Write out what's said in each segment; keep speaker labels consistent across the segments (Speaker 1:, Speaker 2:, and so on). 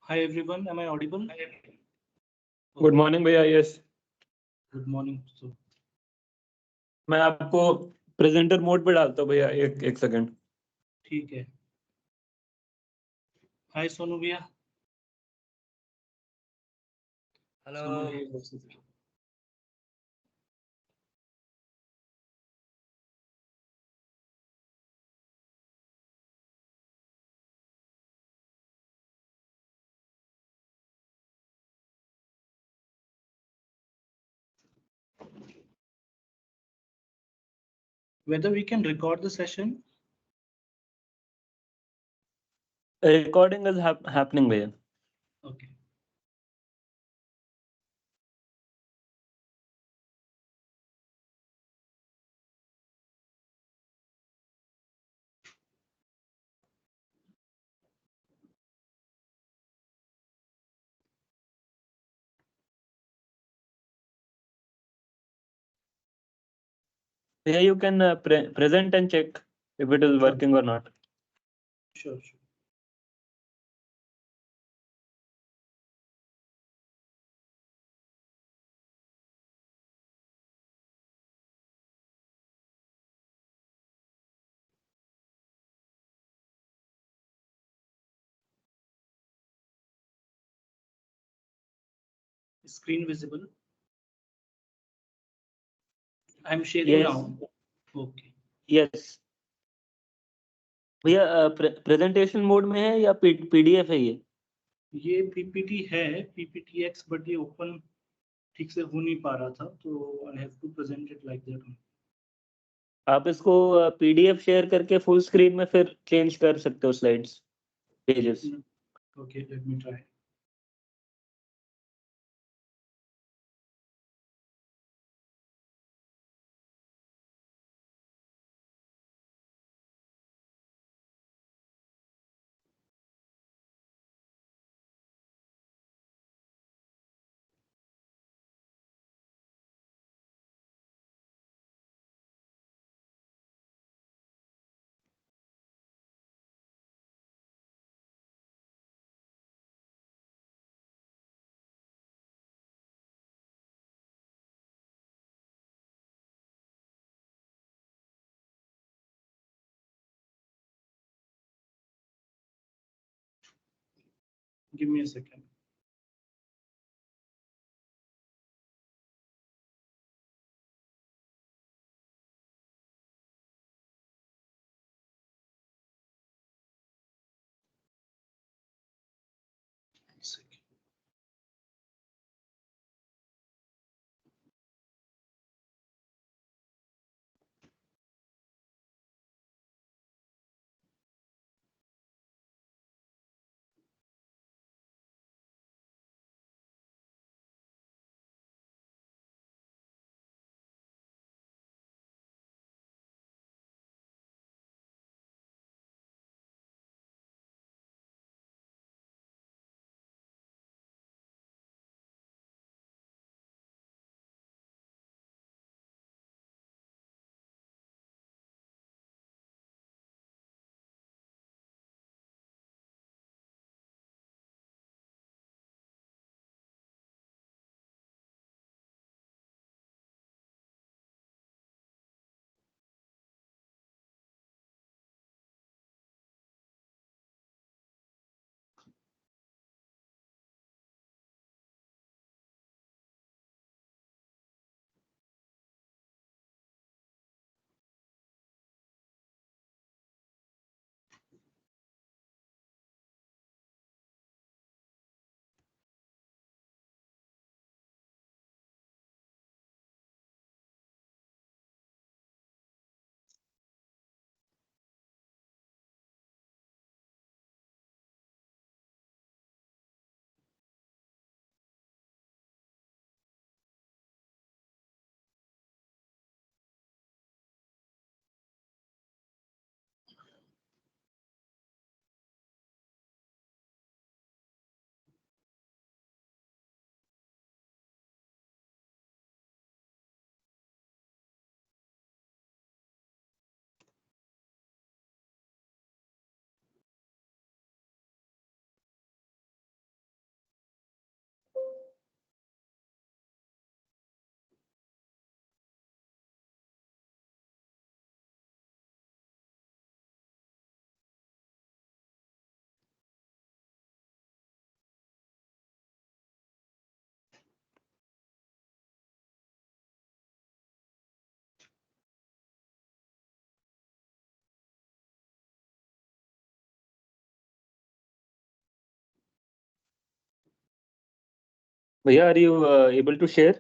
Speaker 1: Hi everyone, am I audible?
Speaker 2: Good morning भैया. Yes,
Speaker 1: Good morning. So,
Speaker 2: मैं आपको presenter mode पे डालता हूँ भैया. एक सेकंड.
Speaker 1: ठीक है. Hi सोनू भैया.
Speaker 3: Hello.
Speaker 1: Sonu hey, versus- Whether we can record the session?
Speaker 2: Recording is happening भैया.
Speaker 1: Okay.
Speaker 2: भैया you can present and check if it is working or not.
Speaker 1: Sure, sure. Screen visible? I'm sharing
Speaker 2: Yes.
Speaker 1: now. Okay.
Speaker 2: Yes भैया. Presentation mode में है या PDF है ये?
Speaker 1: ये PPT है, PPTX, बट ये ओपन ठीक से हो नहीं पा रहा था, तो I have to present it like that.
Speaker 2: आप इसको पीडीएफ शेयर करके फुल स्क्रीन में फिर चेंज कर सकते हो slides, pages.
Speaker 1: Okay, let me try. Give me a second. Second.
Speaker 2: भैया, are you able to share?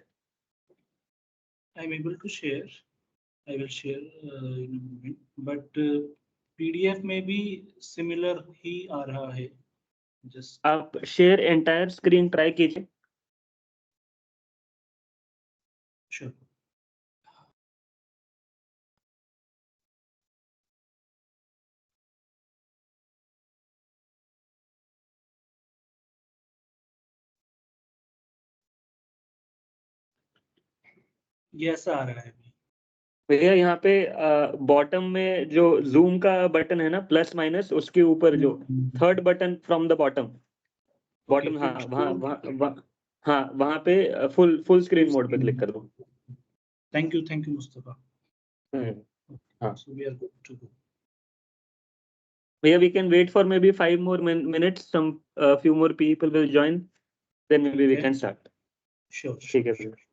Speaker 1: I'm able to share. I will share in a moment. But PDF में भी similar ही आ रहा है. Just
Speaker 2: आप share entire screen try कीजिए.
Speaker 1: sure. ये ऐसा आ रहा है.
Speaker 2: भैया यहाँ पे बॉटम में जो जूम का बटन है ना, प्लस माइनस, उसके ऊपर जो third button from the bottom, bottom, हाँ वहाँ हाँ वहाँ पे फुल स्क्रीन मोड पे क्लिक कर दो.
Speaker 1: Thank you, Mustafa.
Speaker 2: हाँ
Speaker 1: So we are good to go.
Speaker 2: भैया, we can wait for maybe 5 more minutes. Some few more people will join, then maybe we
Speaker 1: Okay.
Speaker 2: can start.
Speaker 1: Sure.
Speaker 2: ठीक है भैया.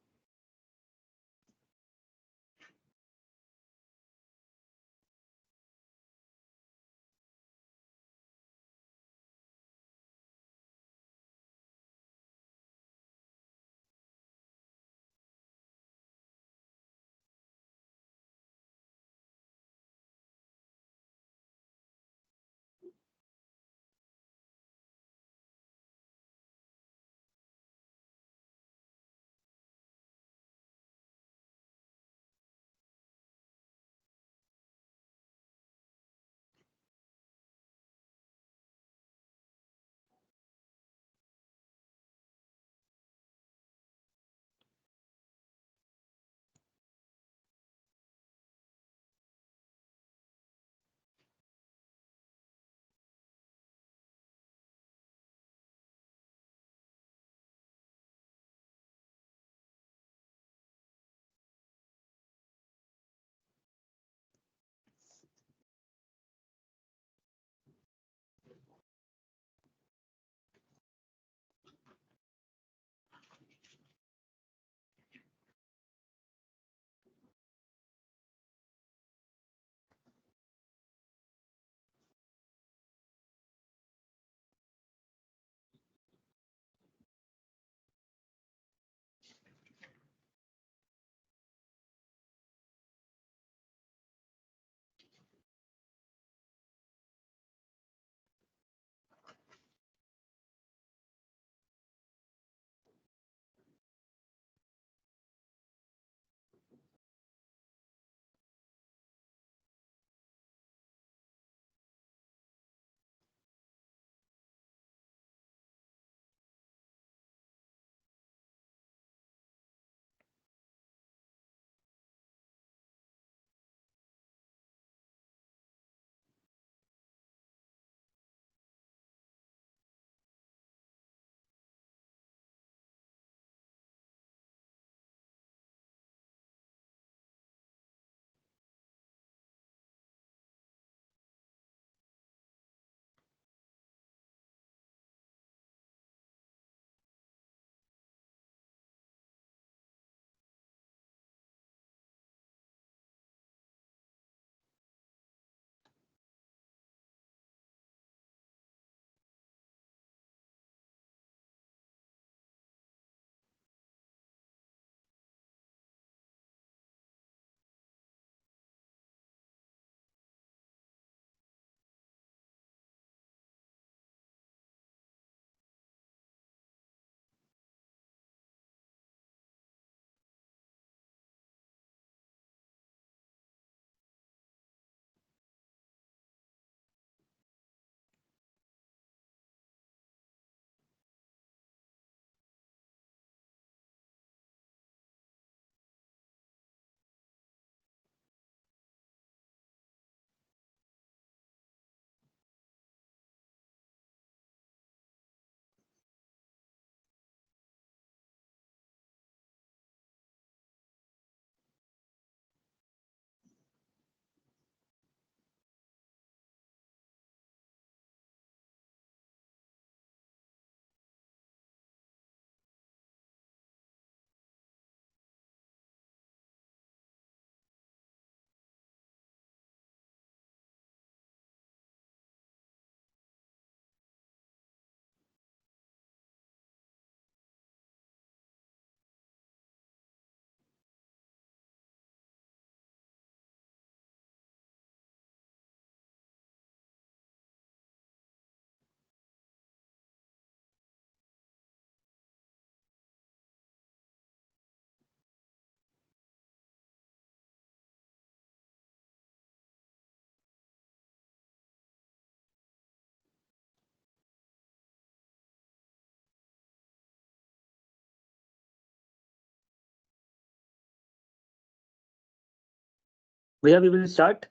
Speaker 2: Bhaiya, we will start.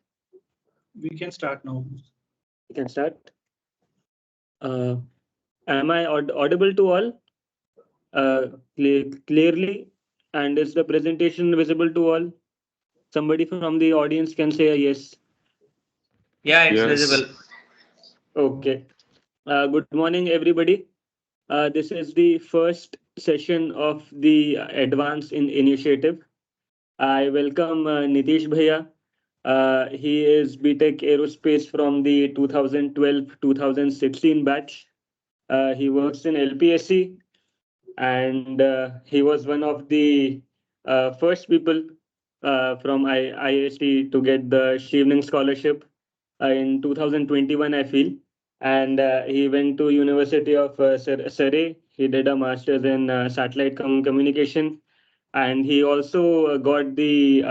Speaker 1: We can start now.
Speaker 2: We can start. Am I audible to all clearly? And is the presentation visible to all? Somebody from the audience can say a yes.
Speaker 3: Yeah, it's
Speaker 4: Yes.
Speaker 3: visible.
Speaker 2: Okay. Good morning, everybody. This is the first session of the Advance in Initiative. I welcome Nitish Bhaiya. He is BTech Aerospace from the 2012-2016 batch. He works in LPSC, and he was one of the first people from IIST to get the Chevening Scholarship in 2021, I feel. And he went to University of Surrey. He did a master's in satellite communication, and he also got the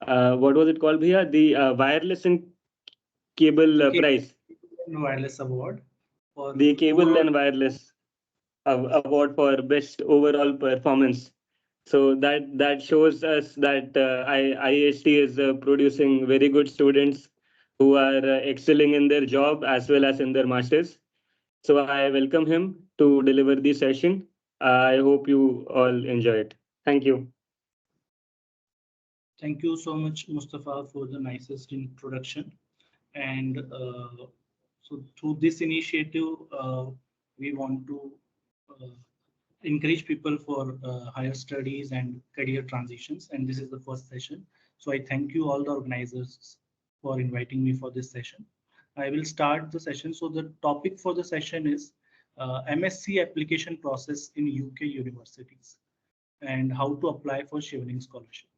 Speaker 2: what was it called, Bhaiya? The wireless and cable prize.
Speaker 1: Wireless award for
Speaker 2: The cable
Speaker 1: overall
Speaker 2: and wireless award for best overall performance. So that shows us that IIST is producing very good students who are excelling in their job as well as in their masters. So I welcome him to deliver the session. I hope you all enjoy it. Thank you.
Speaker 1: Thank you so much, Mustafa, for the nicest introduction. And so through this initiative, we want to uh, encourage people for higher studies and career transitions. And this is the first session. So I thank you all the organizers for inviting me for this session. I will start the session. So the topic for the session is MSc application process in UK universities and how to apply for Chevening Scholarship.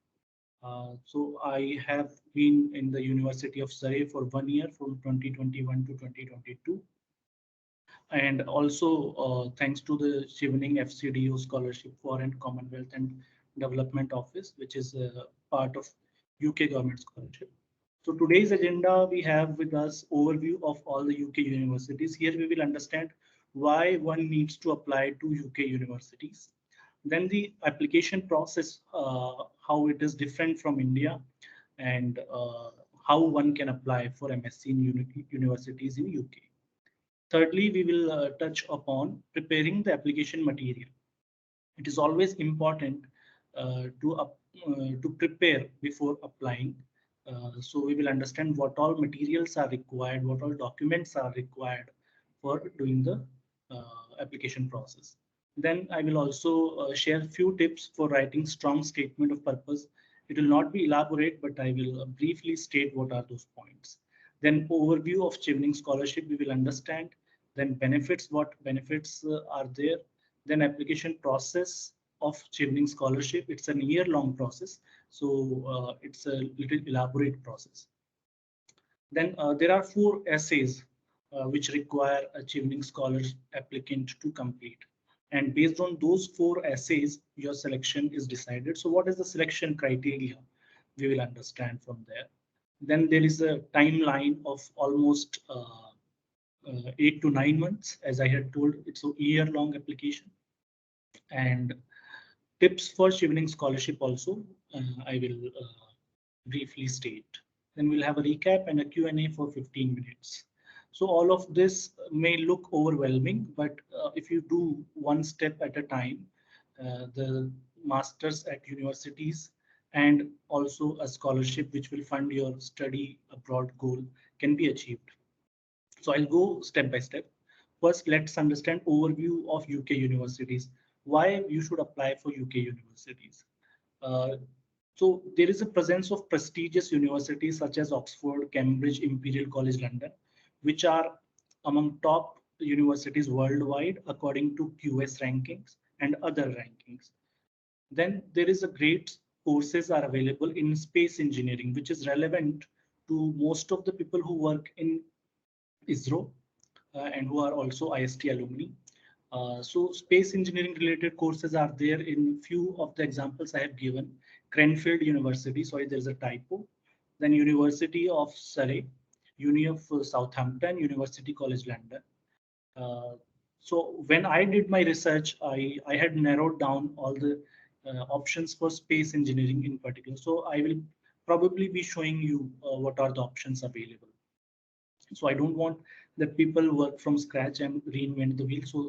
Speaker 1: So I have been in the University of Surrey for 1 year from 2021 to 2022. And also thanks to the Chevening FCDO Scholarship Foreign Commonwealth and Development Office, which is a part of UK government scholarship. So today's agenda, we have with us overview of all the UK universities. Here we will understand why one needs to apply to UK universities. Then the application process, how it is different from India, and how one can apply for MSc in universities in UK. Thirdly, we will touch upon preparing the application material. It is always important to prepare before applying. So we will understand what all materials are required, what all documents are required for doing the application process. Then I will also share few tips for writing strong statement of purpose. It will not be elaborate, but I will briefly state what are those points. Then overview of Chevening Scholarship, we will understand. Then benefits, what benefits are there. Then application process of Chevening Scholarship. It's a year-long process, so it's a little elaborate process. Then there are 4 essays which require a Chevening Scholar applicant to complete. And based on those 4 essays, your selection is decided. So what is the selection criteria? We will understand from there. Then there is a timeline of almost 8 to 9 months. As I had told, it's a year-long application. And tips for Chevening Scholarship also, I will briefly state. Then we'll have a recap and a Q&A for 15 minutes. So all of this may look overwhelming, but if you do one step at a time, the masters at universities and also a scholarship which will fund your study abroad goal can be achieved. So I'll go step by step. First, let's understand overview of UK universities. Why you should apply for UK universities. Uh, so there is a presence of prestigious universities such as Oxford, Cambridge, Imperial College London, which are among top universities worldwide according to QS rankings and other rankings. Then there is a great courses are available in space engineering, which is relevant to most of the people who work in ISRO and who are also IIST alumni. So space engineering related courses are there in few of the examples I have given. Cranfield University, sorry, there's a typo. Then University of Surrey, Uni of Southampton, University College London. So when I did my research, I had narrowed down all the options for space engineering in particular. So I will probably be showing you what are the options available. So I don't want that people work from scratch and reinvent the wheel. So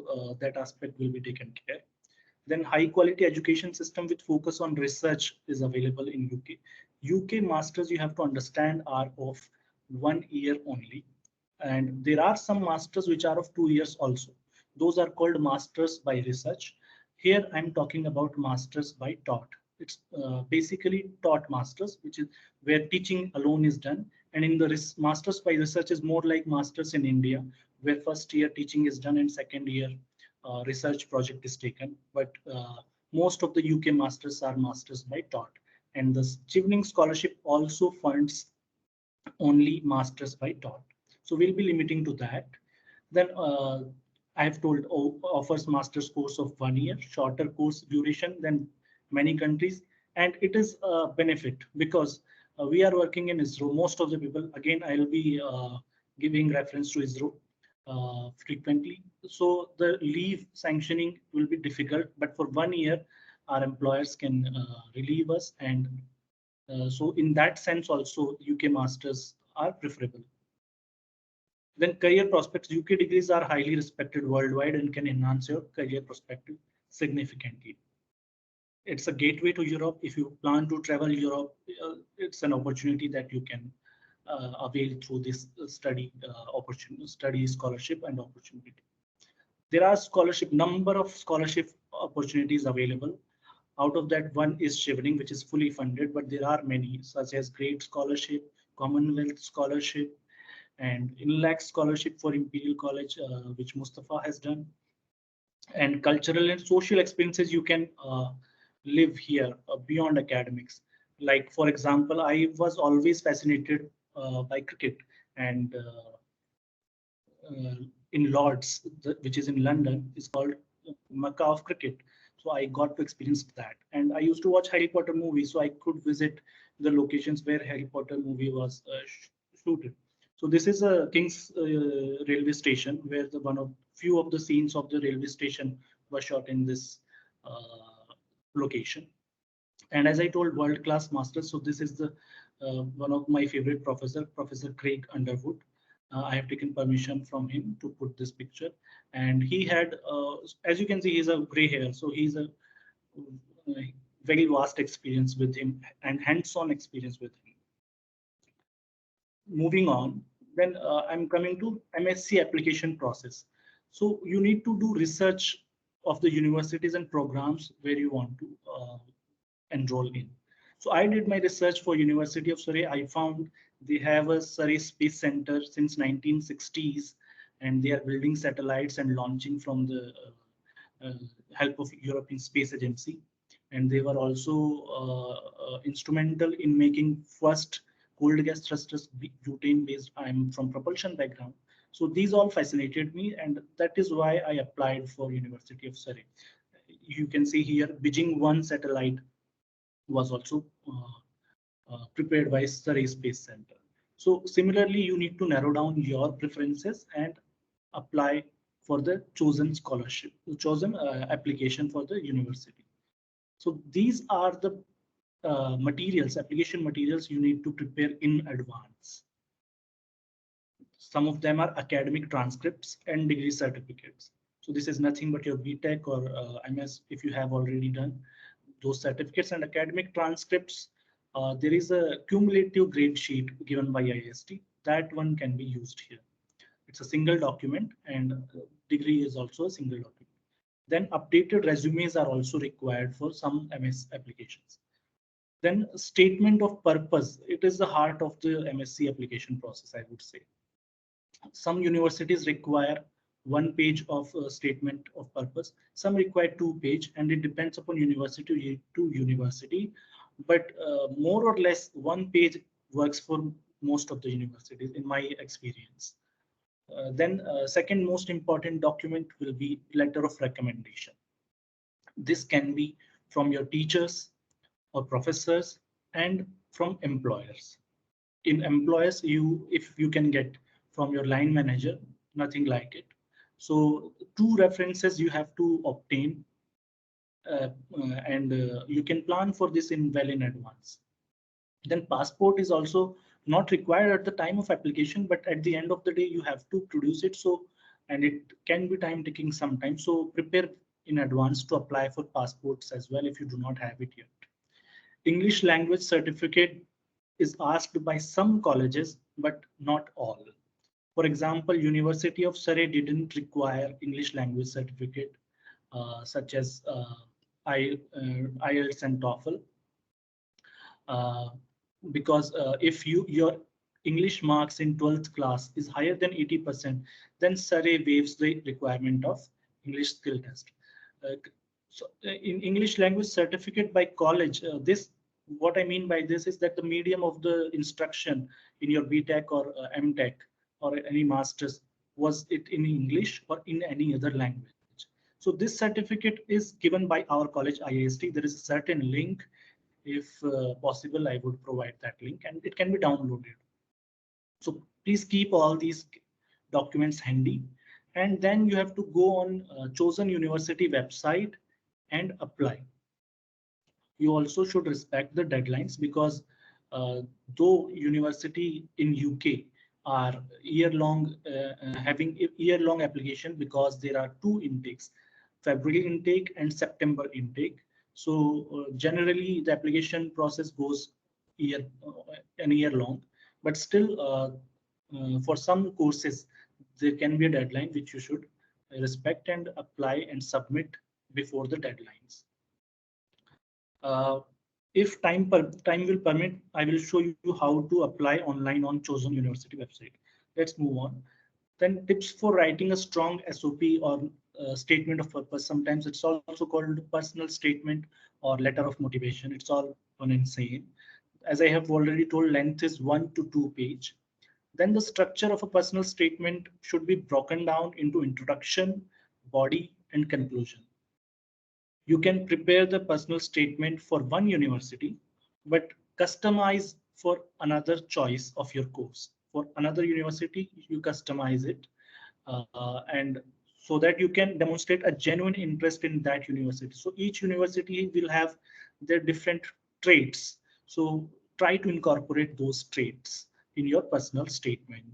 Speaker 1: that aspect will be taken care. Then high quality education system with focus on research is available in UK. UK masters, you have to understand, are of 1 year only. And there are some masters which are of 2 years also. Those are called masters by research. Here I'm talking about masters by taught. It's basically taught masters, which is where teaching alone is done. And in the masters by research is more like masters in India, where first year teaching is done and second year research project is taken. But most of the UK masters are masters by taught. And the Chevening Scholarship also funds only masters by taught. So we'll be limiting to that. Then I've told offers master's course of 1 year, shorter course duration than many countries. And it is a benefit because we are working in ISRO. Most of the people, again, I'll be giving reference to ISRO frequently. So the leave sanctioning will be difficult, but for 1 year, our employers can relieve us. And so in that sense also, UK masters are preferable. Then career prospects, UK degrees are highly respected worldwide and can enhance your career perspective significantly. It's a gateway to Europe. If you plan to travel Europe, it's an opportunity that you can avail through this study opportunity, study scholarship and opportunity. There are number of scholarship opportunities available. Out of that, one is Chevening, which is fully funded, but there are many, such as Great Scholarship, Commonwealth Scholarship, and INLAC Scholarship for Imperial College, which Mustafa has done. And cultural and social experiences you can live here beyond academics. Like, for example, I was always fascinated by cricket, and in Lords, which is in London, is called Mecca of Cricket. So I got to experience that. And I used to watch Harry Potter movies, so I could visit the locations where Harry Potter movie was shooted. So this is a King's railway station where the few of the scenes of the railway station were shot in this location. And as I told, world-class masters. So this is the one of my favorite professor, Professor Craig Underwood. I have taken permission from him to put this picture. And he had, as you can see, he's a gray hair. So he's a very vast experience with him and hands-on experience with him. Moving on, then I'm coming to MSc application process. So you need to do research of the universities and programs where you want to enroll in. So I did my research for University of Surrey. I found they have a Surrey Space Center since 1960s, and they are building satellites and launching from the help of European Space Agency. And they were also instrumental in making first cold gas thrusters butane-based. I'm from propulsion background. So these all fascinated me, and that is why I applied for University of Surrey. You can see here, Beijing 1 satellite was also prepared by Surrey Space Center. So similarly, you need to narrow down your preferences and apply for the chosen scholarship, chosen application for the university. So these are the materials, application materials you need to prepare in advance. Some of them are academic transcripts and degree certificates. So this is nothing but your BTech or MS if you have already done those certificates and academic transcripts. There is a cumulative grade sheet given by IIST. That one can be used here. It's a single document, and degree is also a single document. Then updated resumes are also required for some MS applications. Then statement of purpose. It is the heart of the MSc application process, I would say. Some universities require 1 page of statement of purpose. Some require 2 page, and it depends upon university to university. But more or less 1 page works for most of the universities, in my experience. Then second most important document will be letter of recommendation. This can be from your teachers or professors and from employers. In employers, if you can get from your line manager, nothing like it. So 2 references you have to obtain, and you can plan for this well in advance. Then passport is also not required at the time of application, but at the end of the day, you have to produce it. So, and it can be time taking sometimes. So prepare in advance to apply for passports as well if you do not have it yet. English language certificate is asked by some colleges, but not all. For example, University of Surrey didn't require English language certificate, such as IELTS and TOEFL, uh, because if your English marks in 12th class is higher than 80%, then Surrey waives the requirement of English skill test. Uh, in English language certificate by college, what I mean by this is that the medium of the instruction in your BTech or MTech or any masters, was it in English or in any other language. So this certificate is given by our college IIST. There is a certain link. If possible, I would provide that link and it can be downloaded. So please keep all these documents handy. And then you have to go on chosen university website and apply. You also should respect the deadlines, because though university in UK are having year-long application, because there are two intakes, February intake and September intake. So generally the application process goes an year long, but still for some courses there can be a deadline which you should respect and apply and submit before the deadlines. If time will permit, I will show you how to apply online on chosen university website. Let's move on. Then tips for writing a strong SOP or statement of purpose. Sometimes it's also called personal statement or letter of motivation. It's all one and same. As I have already told, length is 1 to 2 page. Then the structure of a personal statement should be broken down into introduction, body, and conclusion. You can prepare the personal statement for one university, but customize for another choice of your course. For another university, you customize it, and so that you can demonstrate a genuine interest in that university. So each university will have their different traits. So try to incorporate those traits in your personal statement.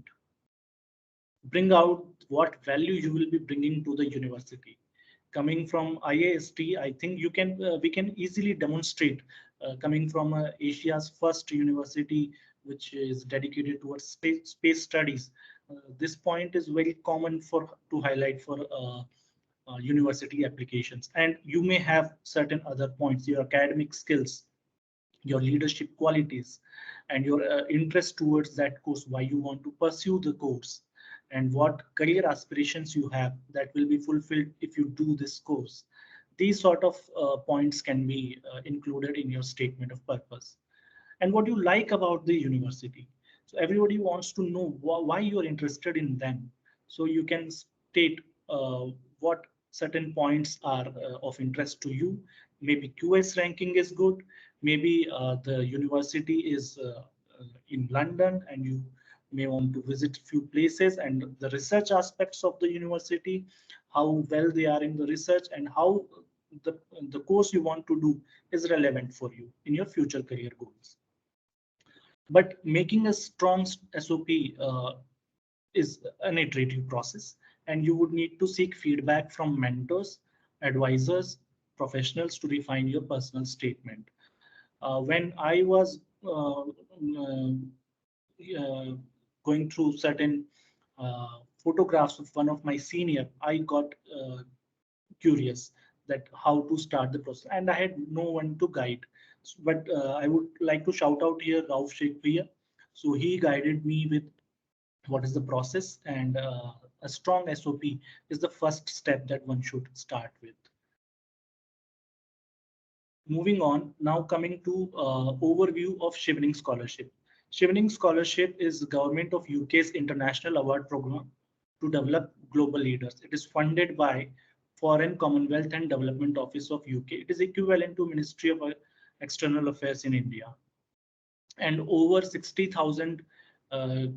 Speaker 1: Bring out what value you will be bringing to the university. Coming from IIST, I think we can easily demonstrate, coming from Asia's first university, which is dedicated towards space studies. This point is very common to highlight for university applications. And you may have certain other points, your academic skills, your leadership qualities, and your interest towards that course, why you want to pursue the course, and what career aspirations you have that will be fulfilled if you do this course. These sort of points can be included in your statement of purpose. And what you like about the university. So everybody wants to know why you're interested in them. So you can state what certain points are of interest to you. Maybe QS ranking is good. Maybe the university is in London and you may want to visit few places, and the research aspects of the university, how well they are in the research, and how the, the course you want to do is relevant for you in your future career goals. But making a strong SOP is an iterative process, and you would need to seek feedback from mentors, advisors, professionals to refine your personal statement. When I was going through certain photographs of one of my senior, I got curious that how to start the process, and I had no one to guide. But I would like to shout out here Rauf Sheikh Bhaiya. So he guided me with what is the process, and a strong SOP is the first step that one should start with. Moving on, now coming to overview of Chevening Scholarship. Chevening Scholarship is the government of UK's international award program to develop global leaders. It is funded by Foreign, Commonwealth and Development Office of UK. It is equivalent to Ministry of External Affairs in India. And over 60,000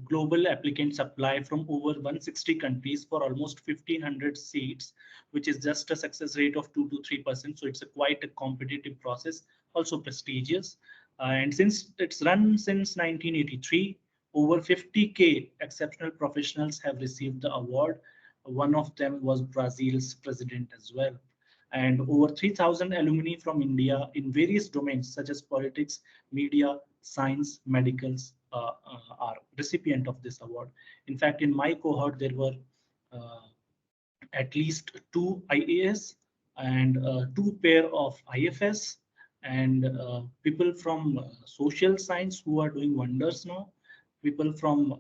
Speaker 1: global applicants apply from over 160 countries for almost 1,500 seats, which is just a success rate of 2 to 3%. So it's quite a competitive process, also prestigious. And since it's run since 1983, over 50K exceptional professionals have received the award. One of them was Brazil's president as well. And over 3,000 alumni from India in various domains such as politics, media, science, medicals are recipient of this award. In fact, in my cohort, there were uh, at least two IAS and two pair of IFS and people from social science who are doing wonders now, people from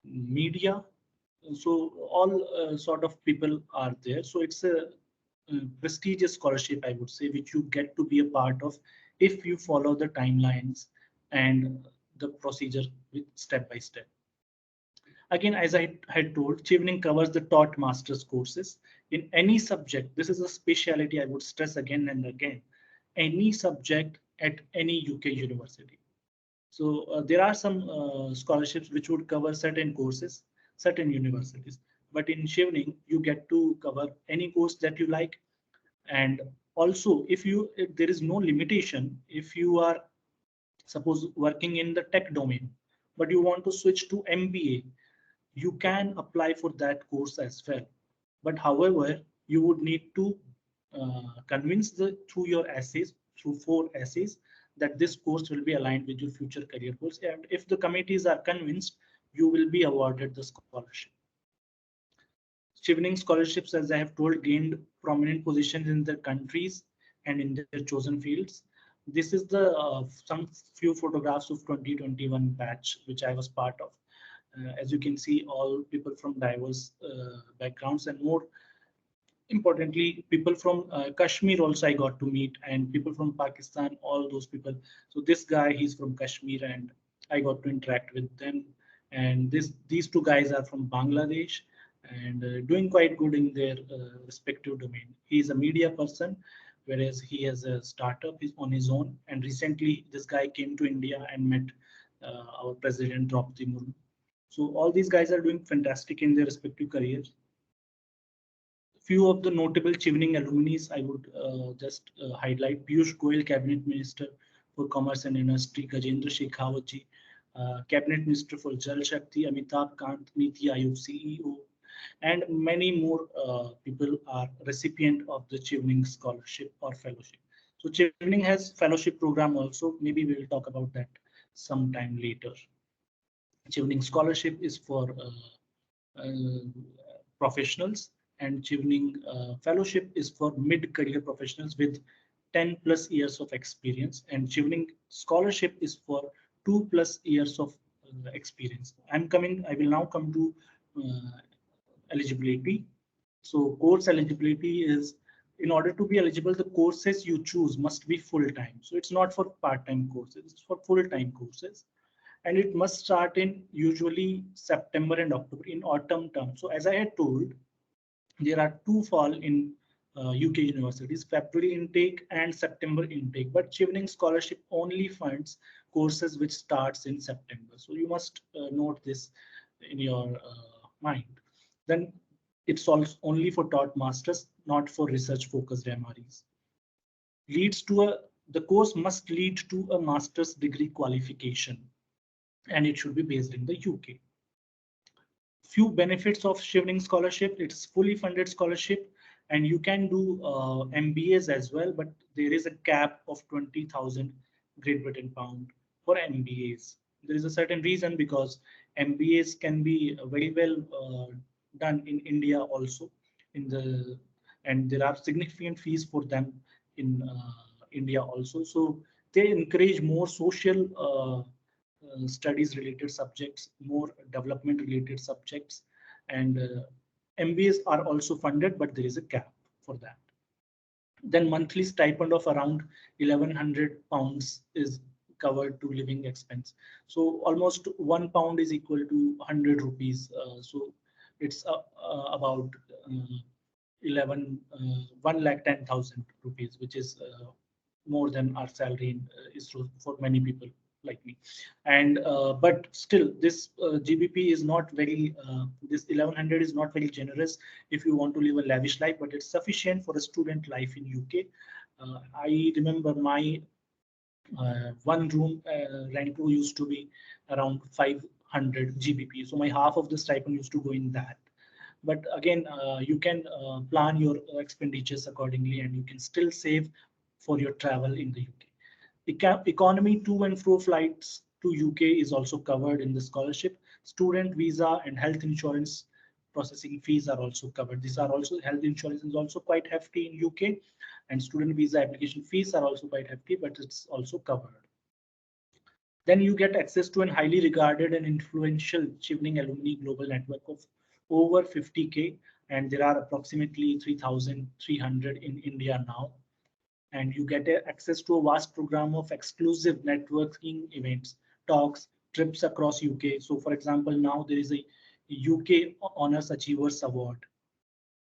Speaker 1: media. So all sort of people are there. So it's a prestigious scholarship, I would say, which you get to be a part of if you follow the timelines and the procedure with step by step. Again, as I had told, Chevening covers the taught master's courses in any subject. This is a speciality I would stress again and again. Any subject at any UK university. So there are some scholarships which would cover certain courses, certain universities. But in Chevening, you get to cover any course that you like. And also, if there is no limitation, if you are suppose working in the tech domain, but you want to switch to MBA, you can apply for that course as well. But however, you would need to convince through your essays, through 4 essays, that this course will be aligned with your future career goals. And if the committees are convinced, you will be awarded the scholarship. Chevening scholarships, as I have told, gained prominent positions in their countries and in their chosen fields. This is the some few photographs of 2021 batch, which I was part of. As you can see, all people from diverse backgrounds, and more importantly, people from Kashmir also I got to meet, and people from Pakistan, all those people. So this guy, he's from Kashmir, and I got to interact with them. And these two guys are from Bangladesh and doing quite good in their respective domain. He's a media person, whereas he has a startup on his own. And recently, this guy came to India and met our president, Draupadi Murmu. So all these guys are doing fantastic in their respective careers. Few of the notable Chevening alumni I would just highlight: Piyush Goyal, Cabinet Minister for Commerce and Industry; Gajendra Shekhawat ji, Cabinet Minister for Jal Shakti; Amitabh Kant, Niti Aayog CEO, and many more people are recipient of the Chevening Scholarship or Fellowship. So Chevening has fellowship program also. Maybe we will talk about that sometime later. Chevening Scholarship is for professionals, and Chevening Fellowship is for mid-career professionals with 10+ years of experience, and Chevening Scholarship is for 2+ years of experience. I will now come to eligibility. So course eligibility is, in order to be eligible, the courses you choose must be full-time. So it's not for part-time courses, it's for full-time courses. And it must start in usually September and October in autumn term. So as I had told, there are two fall in UK universities, February intake and September intake, but Chevening Scholarship only funds courses which starts in September. So you must note this in your mind. Then it's also only for taught masters, not for research focused MREs. The course must lead to a master's degree qualification, and it should be based in the UK. Few benefits of Chevening Scholarship: it's fully funded scholarship, and you can do MBAs as well, but there is a cap of 20,000 Great Britain pound for MBAs. There is a certain reason, because MBAs can be very well done in India also, and there are significant fees for them in India also. So they encourage more social studies related subjects, more development related subjects, and MBAs are also funded, but there is a cap for that. Then monthly stipend of around 1,100 pounds is covered to living expense. So almost £1 is equal to 100 rupees. So it's about 1,10,000 rupees, which is more than our salary in ISRO for many people like me. And but still, this GBP is not very, this 1,100 is not very generous if you want to live a lavish life, but it's sufficient for a student life in UK. I remember my one room rent used to be around 500 GBP. So my half of the stipend used to go in that. But again, you can plan your expenditures accordingly, and you can still save for your travel in the UK. Economy to and fro flights to UK is also covered in the scholarship. Student visa and health insurance processing fees are also covered. These are also, health insurance is also quite hefty in UK, and student visa application fees are also quite hefty, but it's also covered. Then you get access to an highly regarded and influential Chevening alumni global network of over 50K, and there are approximately 3,300 in India now. And you get access to a vast program of exclusive networking events, talks, trips across UK. So for example, now there is a UK Honors Achievers Award,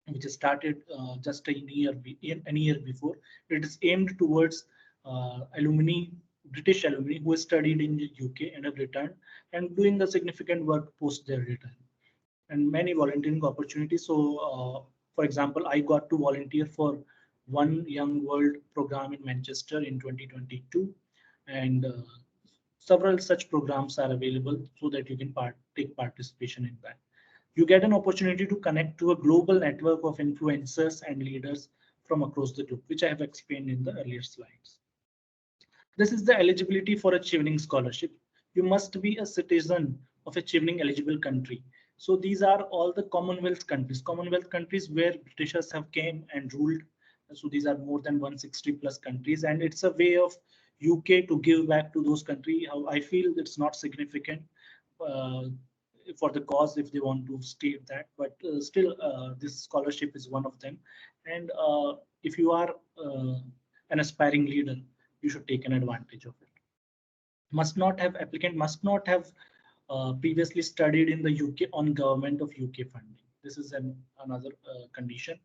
Speaker 1: which started just a year before. It is aimed towards alumni, British alumni who studied in the UK and have returned and doing a significant work post their return, and many volunteering opportunities. So, for example, I got to volunteer for One Young World program in Manchester in 2022, and several such programs are available so that you can take participation in that. You get an opportunity to connect to a global network of influencers and leaders from across the globe, which I have explained in the earlier slides. This is the eligibility for a Chevening scholarship. You must be a citizen of a Chevening eligible country. So these are all the Commonwealth countries where Britishers have came and ruled. So these are more than 160 plus countries, and it's a way of UK to give back to those countries. How I feel it's not significant uh, for the cause if they want to state that, but still this scholarship is one of them. And if you are an aspiring leader, you should take an advantage of it. Applicant must not have previously studied in the UK on government of UK funding. This is another condition.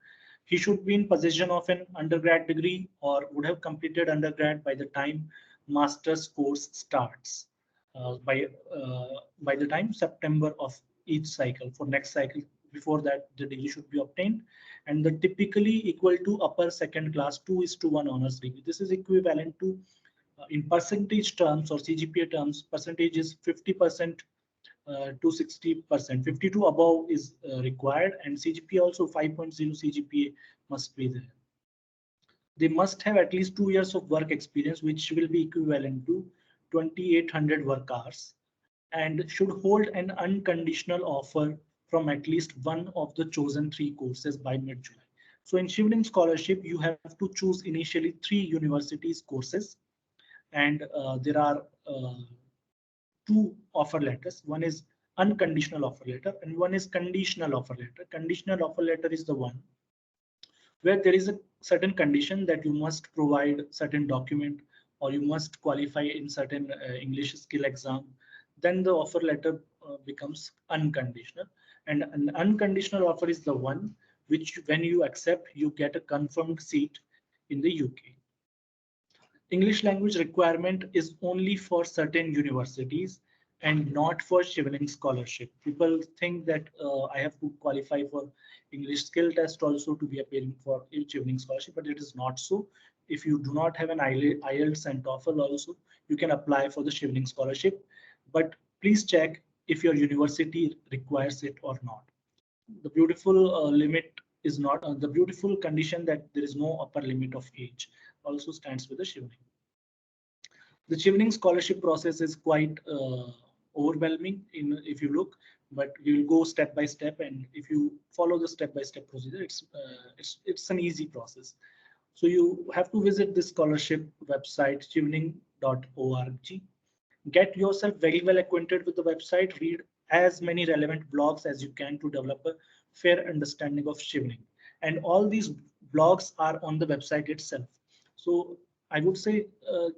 Speaker 1: He should be in possession of an undergrad degree or would have completed undergrad by the time master's course starts. By the time September of each cycle. For next cycle, before that, the degree should be obtained, and the typically equal to upper second class 2:1 honors degree. This is equivalent to in percentage terms or CGPA terms, percentage is 50% to 60%. 52 above is required, and CGPA also 5.0 CGPA must be there. They must have at least 2 years of work experience, which will be equivalent to 2,800 work hours, and should hold an unconditional offer from at least one of the chosen 3 courses by mid-July. So in Chevening Scholarship, you have to choose initially 3 universities courses, and there are 2 offer letters. One is unconditional offer letter and one is conditional offer letter. Conditional offer letter is the one where there is a certain condition that you must provide certain document or you must qualify in certain English skill exam. Then the offer letter becomes unconditional, and an unconditional offer is the one which when you accept, you get a confirmed seat in the UK. English language requirement is only for certain universities and not for Chevening scholarship. People think that I have to qualify for English skill test also to be appearing for Chevening scholarship, but it is not so. If you do not have an IELTS and TOEFL also, you can apply for the Chevening scholarship, but please check if your university requires it or not. The beautiful limit is not the beautiful condition that there is no upper limit of age also stands with the Chevening. The Chevening scholarship process is quite overwhelming if you look, but we will go step by step, and if you follow the step-by-step procedure, it's an easy process. So you have to visit the scholarship website chevening.org. Get yourself very well acquainted with the website. Read as many relevant blogs as you can to develop a fair understanding of Chevening. And all these blogs are on the website itself. So I would say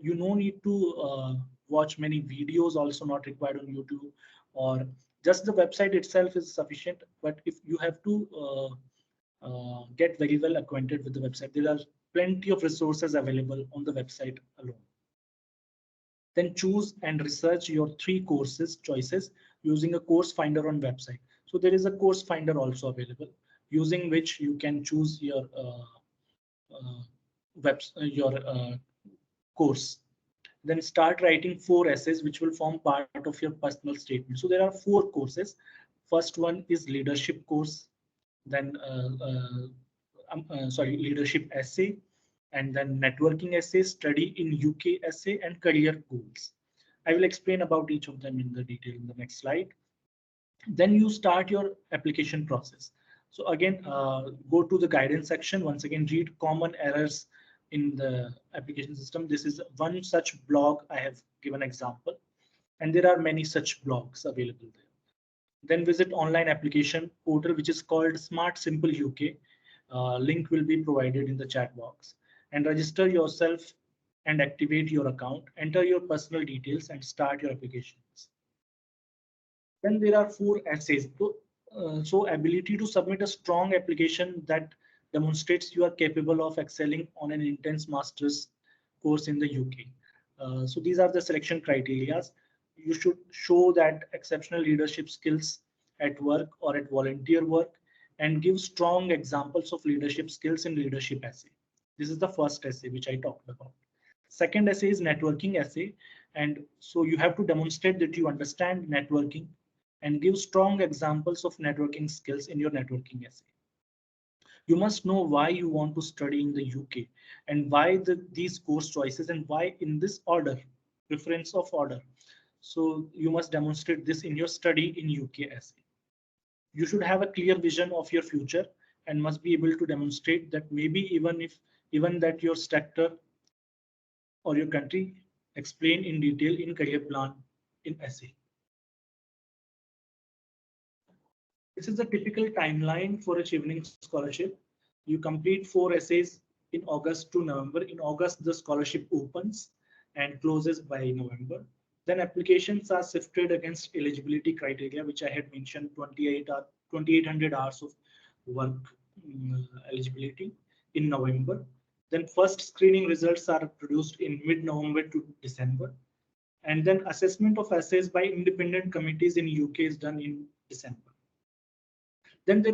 Speaker 1: you no need to watch many videos, also not required on YouTube, or just the website itself is sufficient. But if you have to get very well acquainted with the website, there are plenty of resources available on the website alone. Then choose and research your 3 courses choices using a course finder on website. So there is a course finder also available, using which you can choose your your course. Then start writing 4 essays which will form part of your personal statement. So there are 4 courses. First one is leadership course, then leadership essay, and then networking essay, study in UK essay, and career goals. I will explain about each of them in the detail in the next slide. Then you start your application process. So again, go to the guidance section. Once again, read common errors in the application system. This is one such blog I have given example, and there are many such blogs available there. Then visit online application portal, which is called Smart Simple UK. Link will be provided in the chat box, and register yourself and activate your account. Enter your personal details and start your applications. Then there are 4 essays. So ability to submit a strong application that demonstrates you are capable of excelling on an intense master's course in the UK. So these are the selection criteria. You should show that exceptional leadership skills at work or at volunteer work, and give strong examples of leadership skills in leadership essay. This is the first essay which I talked about. Second essay is networking essay. And so you have to demonstrate that you understand networking and give strong examples of networking skills in your networking essay. You must know why you want to study in the UK and why these course choices and why in this order, preference of order. So you must demonstrate this in your study in UK essay. You should have a clear vision of your future and must be able to demonstrate that maybe even that your sector or your country explain in detail in career plan in essay. This is the typical timeline for a Chevening scholarship. You complete 4 essays in August to November. In August, the scholarship opens and closes by November. Then applications are sifted against eligibility criteria, which I had mentioned, 2,800 hours of work eligibility in November. Then first screening results are produced in mid-November to December. And then assessment of essays by independent committees in UK is done in December. Then there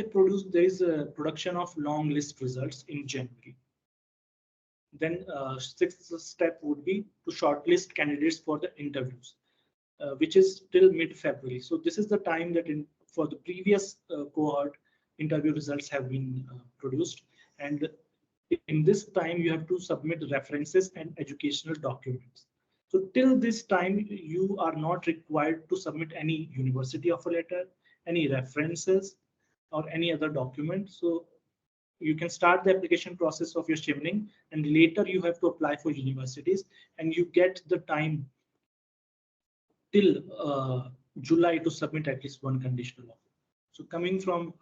Speaker 1: is a production of long list results in January. Then sixth step would be to shortlist candidates for the interviews, which is till mid-February. So this is the time that for the previous cohort, interview results have been produced. And in this time, you have to submit references and educational documents. So till this time, you are not required to submit any university offer letter, any references, or any other document. So you can start the application process of your Chevening, and later you have to apply for universities, and you get the time till July to submit at least one conditional offer. So coming from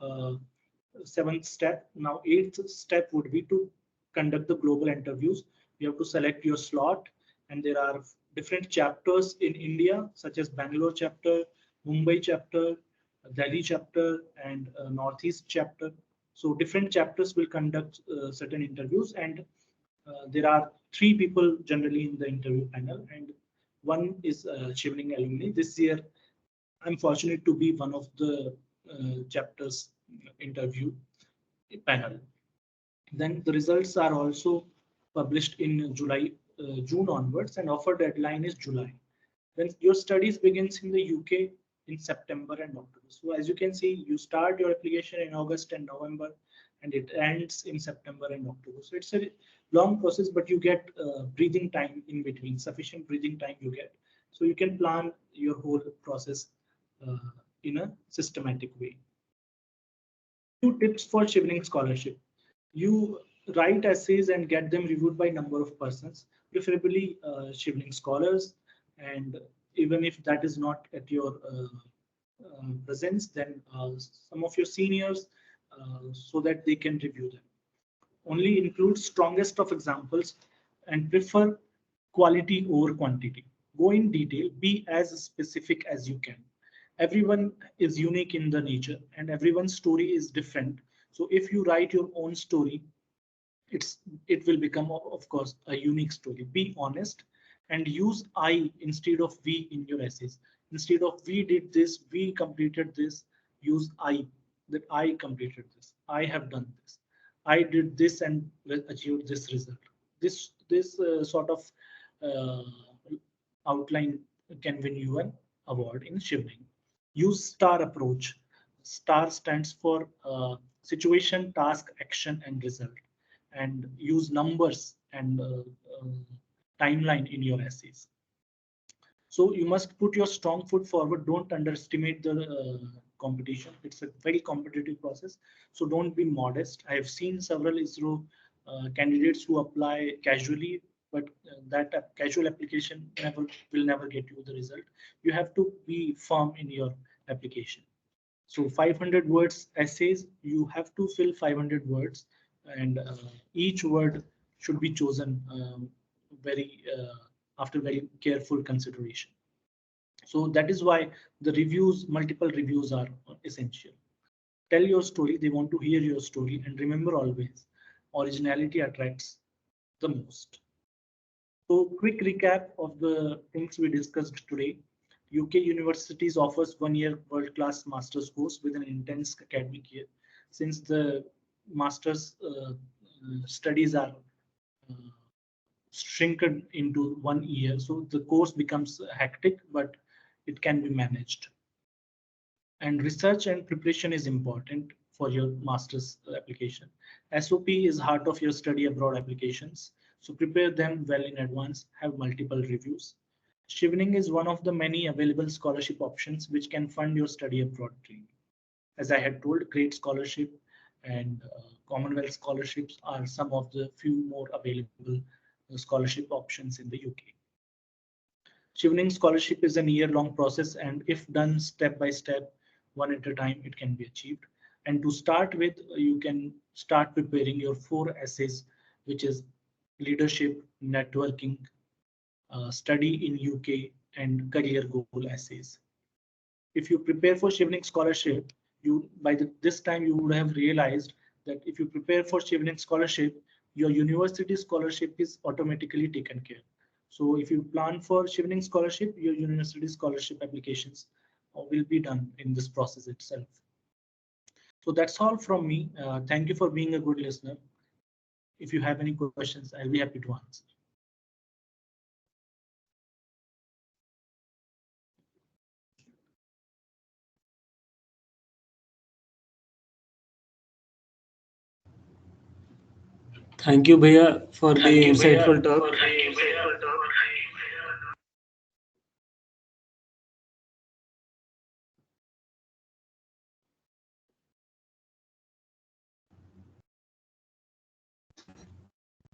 Speaker 1: 7th step, now 8th step would be to conduct the global interviews. You have to select your slot, and there are different chapters in India, such as Bangalore chapter, Mumbai chapter, Delhi chapter, and Northeast chapter. So different chapters will conduct certain interviews, and there are 3 people generally in the interview panel, and one is Chevening Alumni. This year, I'm fortunate to be one of the chapters interview panel. Then the results are also published in June onwards, and offer deadline is July. Then your studies begins in the UK in September and October. So as you can see, you start your application in August and November, and it ends in September and October. So it's a long process, but you get breathing time in between, sufficient breathing time you get. So you can plan your whole process in a systematic way. 2 tips for Chevening scholarship. You write essays and get them reviewed by number of persons, preferably Chevening scholars, and even if that is not at your presence, then some of your seniors, so that they can review them. Only include strongest of examples and prefer quality over quantity. Go in detail, be as specific as you can. Everyone is unique in the nature, and everyone's story is different. So if you write your own story, it will become, of course, a unique story. Be honest and use I instead of we in your essays. Instead of we did this, we completed this, use I, that I completed this, I have done this, I did this and achieved this result. This sort of outline can win you an award in Chevening. Use STAR approach. STAR stands for situation, task, action, and result. And use numbers and timeline in your essays. So you must put your strong foot forward. Don't underestimate the competition. It's a very competitive process. So don't be modest. I have seen several ISRO candidates who apply casually, but that casual application will never get you the result. You have to be firm in your application. So 500 words essays, you have to fill 500 words, and each word should be chosen after very careful consideration. So that is why the reviews, multiple reviews are essential. Tell your story, they want to hear your story, and remember always, originality attracts the most. So quick recap of the things we discussed today. UK universities offers 1-year world-class master's course with an intense academic year. Since the master's studies are shrinken into 1 year, so the course becomes hectic, but it can be managed. And research and preparation is important for your master's application. SOP is heart of your study abroad applications. So prepare them well in advance, have multiple reviews. Chevening is one of the many available scholarship options which can fund your study abroad dream. As I had told, great scholarship and Commonwealth scholarships are some of the few more available scholarship options in the UK. Chevening scholarship is a year-long process, and if done step by step, one at a time, it can be achieved. And to start with, you can start preparing your 4 essays, which is leadership, networking, study in UK, and career goal essays. If you prepare for Chevening scholarship, this time you would have realized that if you prepare for Chevening scholarship, your university scholarship is automatically taken care. So if you plan for Chevening scholarship, your university scholarship applications will be done in this process itself. So that's all from me. Thank you for being a good listener. If you have any questions, I'll be happy to answer.
Speaker 2: Thank you, Bhaiya, for the insightful talk.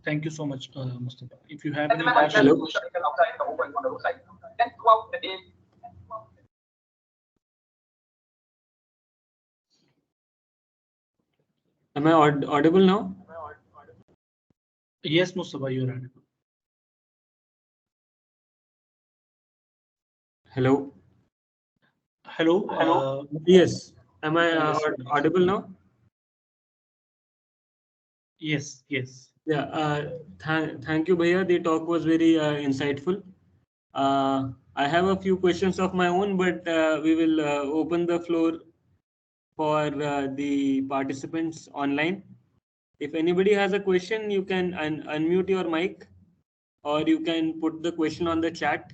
Speaker 1: Thank you so much, Mustafa. If you have any questions.
Speaker 2: Hello. Am I audible now?
Speaker 1: Yes, Mustafa, you're audible.
Speaker 2: Hello.
Speaker 1: Hello.
Speaker 2: Yes. Am I audible now?
Speaker 1: Yes.
Speaker 2: Yeah. Thank you, Bhaiya. The talk was very insightful. I have a few questions of my own, but we will open the floor for the participants online. If anybody has a question, you can unmute your mic, or you can put the question on the chat,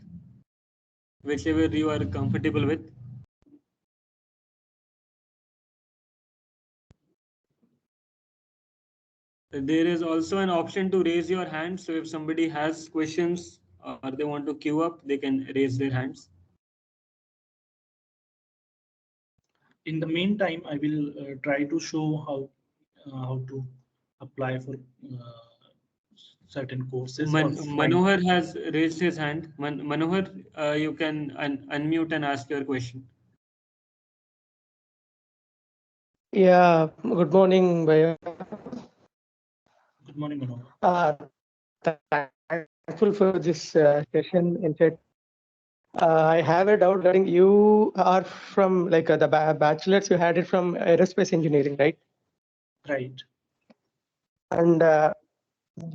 Speaker 2: whichever you are comfortable with. There is also an option to raise your hand. So if somebody has questions or they want to queue up, they can raise their hands.
Speaker 1: In the meantime, I will try to show how to apply for certain courses.
Speaker 2: Manohar has raised his hand. Manohar, you can unmute and ask your question.
Speaker 4: Yeah, good morning, Bhaiya.
Speaker 1: Good morning, Manohar.
Speaker 4: Thankful for this session. In fact, I have a doubt regarding you are from like the bachelor's you had it from aerospace engineering, right?
Speaker 1: Right.
Speaker 4: And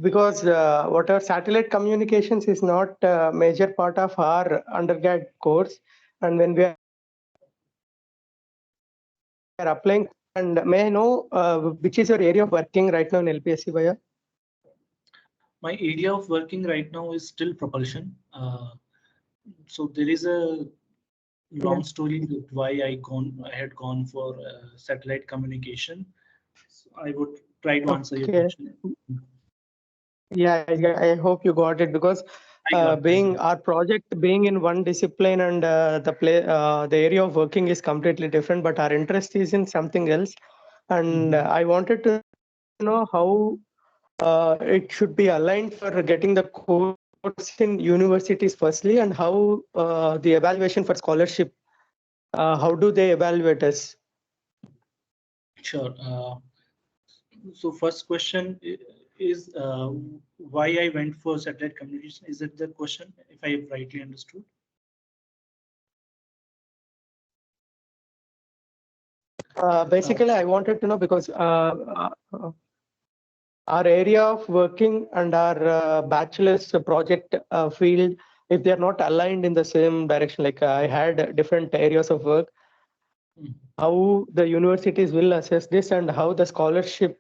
Speaker 4: because whatever satellite communications is not a major part of our undergrad course, and when we are applying, and may I know which is your area of working right now in LPSC, Bhaiya?
Speaker 1: My area of working right now is still propulsion. So there is a long story with why I had gone for satellite communication. So I would try to answer your question.
Speaker 4: Yeah, I hope you got it, because our project being in one discipline, and the area of working is completely different, but our interest is in something else. And I wanted to know how it should be aligned for getting the course in universities firstly, and how the evaluation for scholarship, how do they evaluate us?
Speaker 1: Sure. So first question is why I went for satellite communication. Is it the question, if I have rightly understood?
Speaker 4: Basically, I wanted to know because our area of working and our bachelor's project field, if they're not aligned in the same direction, like I had different areas of work, how the universities will assess this, and how the scholarship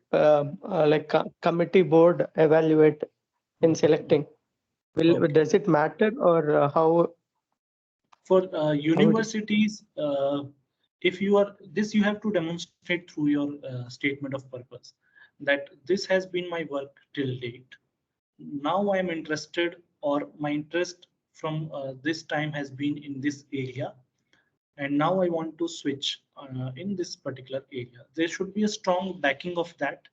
Speaker 4: committee board evaluate in selecting. Does it matter, or how?
Speaker 1: For universities, if you are this, you have to demonstrate through your statement of purpose that this has been my work till date. Now I am interested, or my interest from this time has been in this area, and now I want to switch in this particular area. There should be a strong backing of that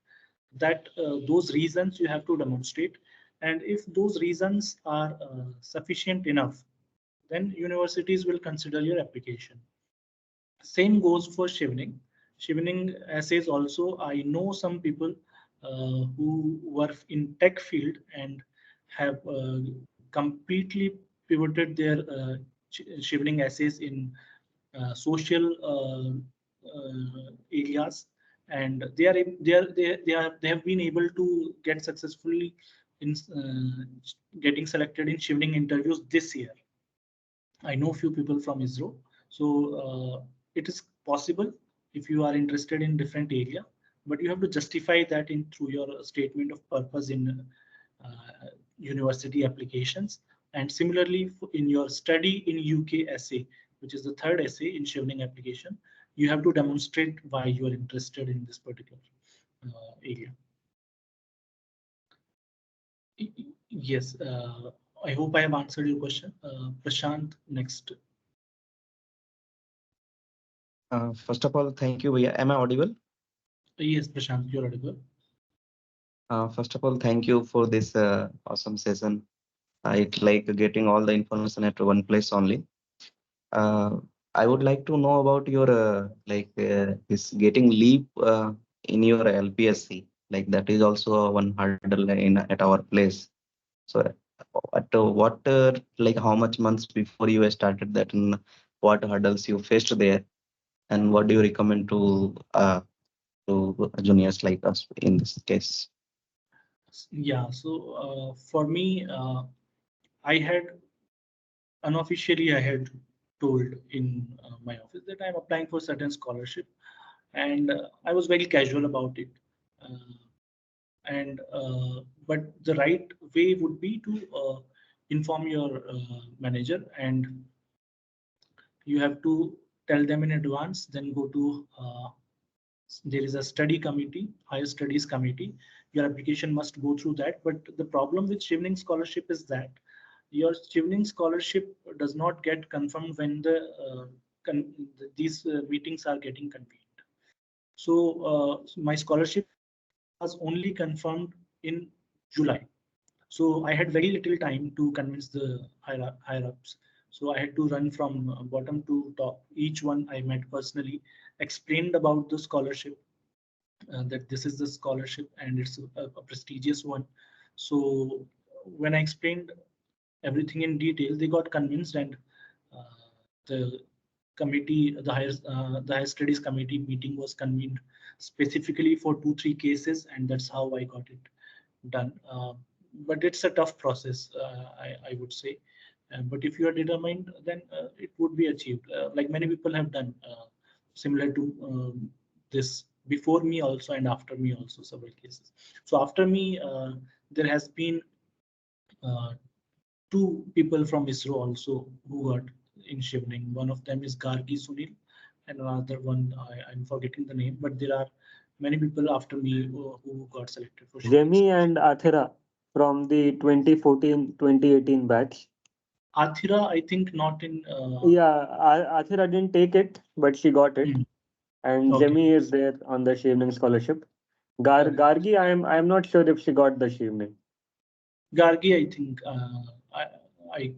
Speaker 1: those reasons you have to demonstrate, and if those reasons are sufficient enough, then universities will consider your application. Same goes for Chevening. Chevening essays also, I know some people who were in tech field and have completely pivoted their Chevening essays in social areas, and they have been able to get successfully in getting selected in Chevening interviews this year. I know few people from ISRO, so it is possible if you are interested in different area, but you have to justify that in through your statement of purpose in university applications. And similarly, in your study in UK essay, which is the third essay in Chevening application, you have to demonstrate why you are interested in this particular area. Yes, I hope I have answered your question. Prashant, next.
Speaker 5: First of all, thank you. Am I audible?
Speaker 1: Yes, Prashant, you're audible.
Speaker 5: First of all, thank you for this awesome session. It's like getting all the information at one place only. I would like to know about your this getting leave in your LPSC. Like that is also one hurdle at our place. So at what like how much months before you started that, and what hurdles you faced there, and what do you recommend to juniors like us in this case?
Speaker 1: Yeah, so for me, I had unofficially I had told in my office that I'm applying for certain scholarship, and I was very casual about it. But the right way would be to inform your manager, and you have to tell them in advance. Then go to there is a study committee, higher studies committee. Your application must go through that. But the problem with Chevening scholarship is that your Chevening scholarship does not get confirmed when these meetings are getting convened. So my scholarship was only confirmed in July. So I had very little time to convince the higher ups. So I had to run from bottom to top. Each one I met personally, explained about the scholarship, that this is the scholarship and it's a prestigious one. So when I explained everything in detail, they got convinced, and the committee, the higher studies committee meeting was convened specifically for 2-3 cases, and that's how I got it done. But it's a tough process, I would say. But if you are determined, then it would be achieved. Like many people have done similar to this before me also, and after me also, several cases. So after me, there has been two people from ISRO also who got in Chevening. One of them is Gargi Sunil, and another one I'm forgetting the name, but there are many people after me who got selected for Chevening.
Speaker 2: Jemi and Athira from the 2014-2018 batch.
Speaker 1: Athira, I think not in.
Speaker 2: Yeah, Athira didn't take it, but she got it. And
Speaker 1: Okay.
Speaker 2: Jemi is there on the Chevening Scholarship.
Speaker 1: Okay.
Speaker 2: Gargi, I'm not sure if she got the Chevening.
Speaker 1: Gargi, I think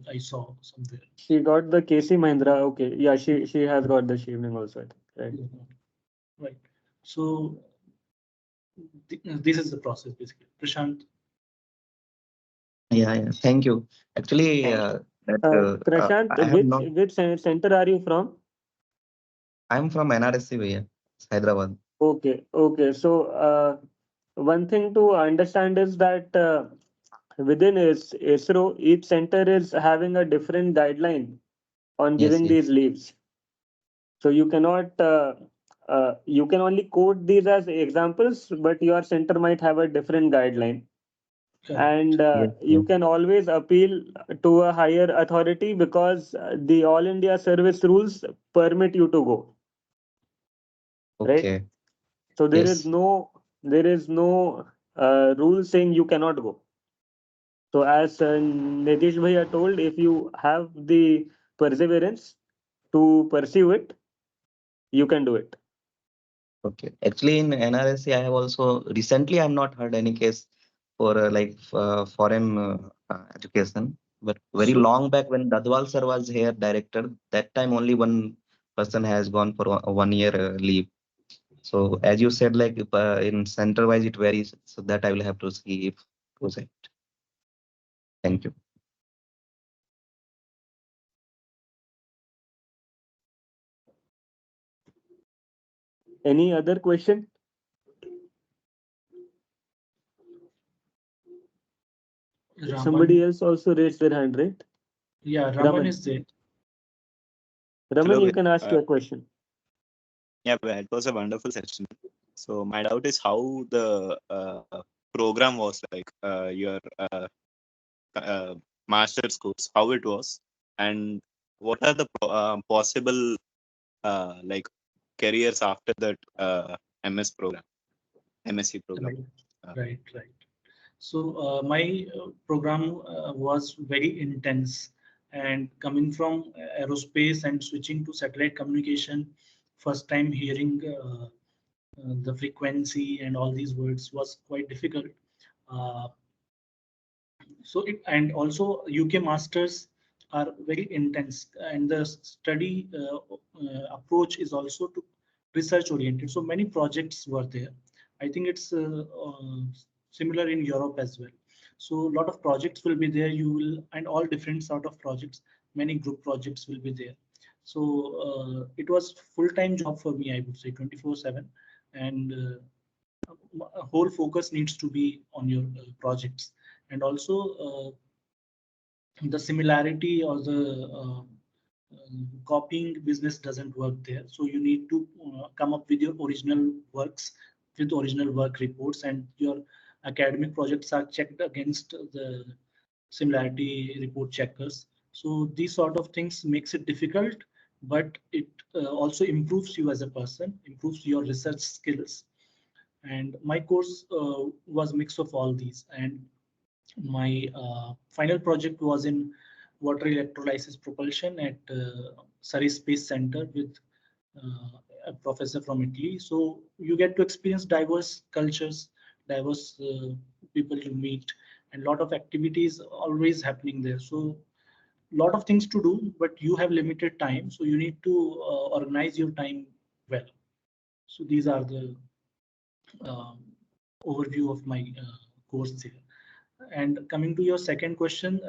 Speaker 1: I saw somewhere.
Speaker 2: She got the KC Mahindra. Okay, yeah, she has got the Chevening also, I think, right?
Speaker 1: Right. So this is the process basically. Prashant.
Speaker 5: Yeah. Thank you. Actually,
Speaker 2: Prashant,
Speaker 5: I have not.
Speaker 2: which center are you from?
Speaker 5: I'm from NRSC, भैया, Hyderabad.
Speaker 2: Okay. So one thing to understand is that within ISRO, each center is having a different guideline on
Speaker 5: Yes,
Speaker 2: giving
Speaker 5: yes.
Speaker 2: these leaves. So you cannot, you can only quote these as examples, but your center might have a different guideline.
Speaker 1: Correct.
Speaker 2: And
Speaker 5: Yes,
Speaker 2: you
Speaker 5: yes.
Speaker 2: can always appeal to a higher authority because the All India service rules permit you to go. Right?
Speaker 5: Okay.
Speaker 2: So there
Speaker 5: Yes.
Speaker 2: is no rule saying you cannot go. So as Nitish Bhaiya told, if you have the perseverance to pursue it, you can do it.
Speaker 5: Okay. Actually, in NRSC, I have also recently I have not heard any case for foreign education, but very
Speaker 1: So-
Speaker 5: long back when Dadwal sir was here director, that time only one person has gone for 1 year leave. So as you said, like if, in center wise it varies, so that I will have to see if it was it. Thank you.
Speaker 2: Any other question?
Speaker 1: Raman.
Speaker 2: Somebody else also raised their hand, right?
Speaker 1: Yeah, Raman
Speaker 2: Raman.
Speaker 1: is there.
Speaker 2: Raman,
Speaker 6: Hello,
Speaker 2: you can ask your question.
Speaker 6: yeah, but it was a wonderful session. So my doubt is how the program was like your master's course, how it was, and what are the possible like careers after that MS program, MSc program.
Speaker 1: Right. So my program was very intense, and coming from aerospace and switching to satellite communication, first time hearing the frequency and all these words was quite difficult. Uh, and also UK masters are very intense, and the study approach is also to research oriented. So many projects were there. I think it's similar in Europe as well. So a lot of projects will be there. You will, and all different sort of projects. Many group projects will be there. So it was full-time job for me, I would say, 24/7, and whole focus needs to be on your projects. And also the similarity or the copying business doesn't work there. So you need to come up with your original works, with original work reports, and your academic projects are checked against the similarity report checkers. So these sort of things makes it difficult, but it also improves you as a person, improves your research skills. And my course was mix of all these. And my final project was in water electrolysis propulsion at Surrey Space Center with a professor from Italy. So you get to experience diverse cultures, diverse people you meet, and a lot of activities always happening there. So a lot of things to do, but you have limited time, so you need to organize your time well. So these are the um, overview of my course here. And coming to your second question,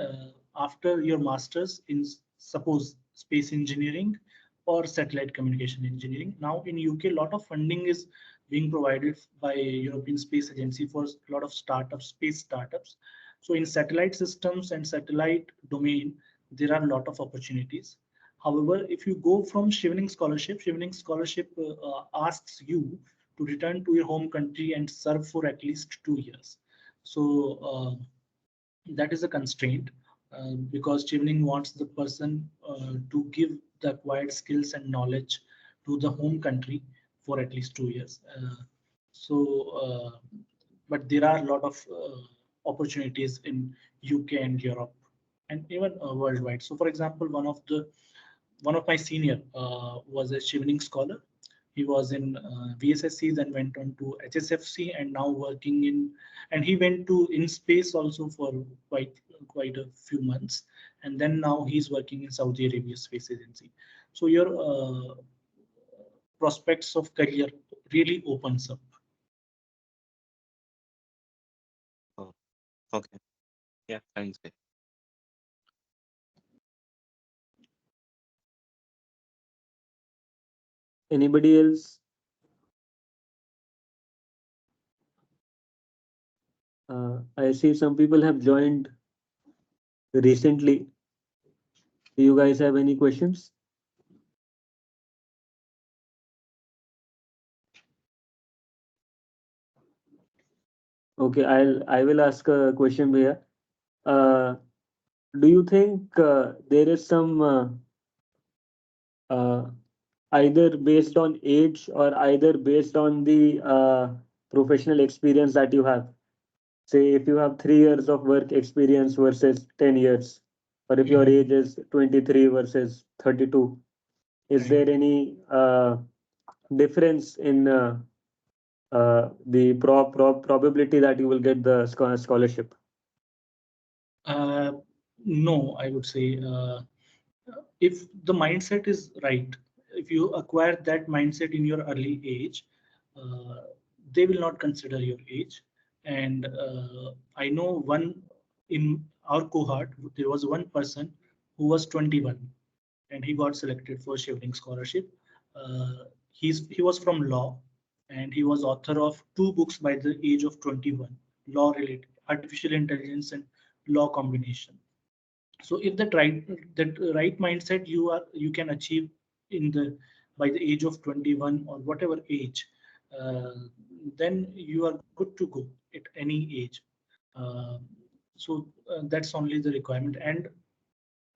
Speaker 1: after your master's in suppose space engineering or satellite communication engineering, now in UK, a lot of funding is being provided by European Space Agency for a lot of startups, space startups. So in satellite systems and satellite domain, there are a lot of opportunities. However, if you go from Chevening Scholarship asks you to return to your home country and serve for at least 2 years. So that is a constraint. because Chevening wants the person to give the acquired skills and knowledge to the home country for at least 2 years. But there are a lot of opportunities in UK and Europe and even worldwide. So, for example, one of my senior was a Chevening scholar. He was in VSSC, then went on to HSFC, and now working in. And he went to in space also for quite a few months, and then now he's working in Saudi Arabia Space Agency. So your prospects of career really opens up.
Speaker 6: Oh, okay. Yeah, thanks. Bhaiya.
Speaker 2: Anybody else? I see some people have joined recently. Do you guys have any questions? Okay, I will ask a question here. Do you think there is some either based on age or either based on the professional experience that you have? Say if you have 3 years of work experience versus 10 years, or if your age is 23 versus 32, is there any difference in the probability that you will get the scholarship?
Speaker 1: No, I would say if the mindset is right, if you acquire that mindset in your early age, they will not consider your age. And I know one in our cohort, there was one person who was 21 and he got selected for Chevening Scholarship. He was from law and he was author of 2 books by the age of 21, law related, artificial intelligence and law combination. So if that right mindset you can achieve in the by the age of 21 or whatever age, uh, then you are good to go at any age. That's only the requirement, and